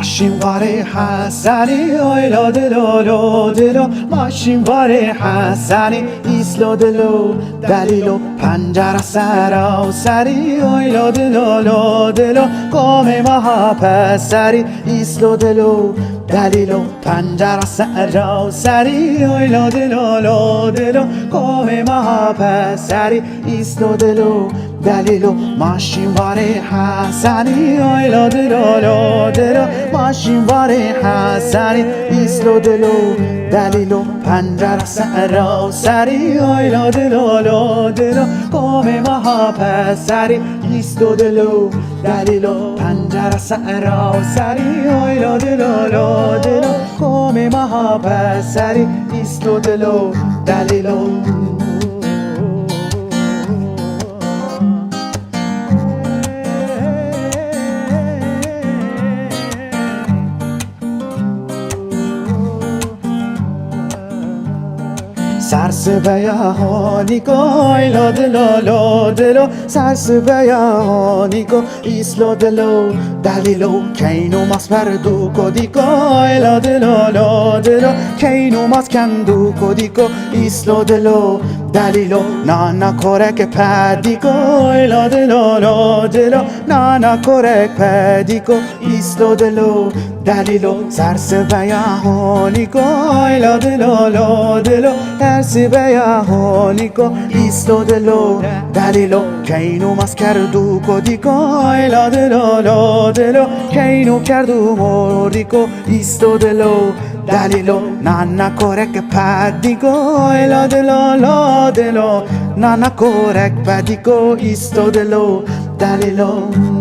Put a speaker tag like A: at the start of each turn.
A: ماشین واره حسنی آیلا دلو ماشین واره حسنی ایسلو دلو دلیلو پنجره سرا سری آیلا دلو قوم مها پسری ایسلو دلو دلیلو پنجره سرا سری آیلا دلو قوم مها پسری ایسلو دلو دلیلو ماشین واره حسنی آیلا دلو ماشین واره حسنی ایسلو دلو دلیلو پنجره سرا سری آیلا دلو قوم مها پسری ایسلو دلو دلیلو پنجره سرا سری آیلا دلو قوم مها پسری ایسلو دلو دلیلو Sarsebeyahonico, ilo delo, Sarsebeyahonico, islo delo, dalilo, keino mas perduco dico, ilo delo, keino mas canduco dico, islo delo, dalilo, nana korek pedico, ilo delo, nana korek pedico, islo delo, dalilo, Sarsebeyahonico, ilo delo, Sarsebeyahonico, islo delo, dalilo, keino mas karduco dico, ilo delo, keino kardu mordico, islo delo, dalilo, nana korek padico, ilo delo, nana korek padico, islo delo, dalilo.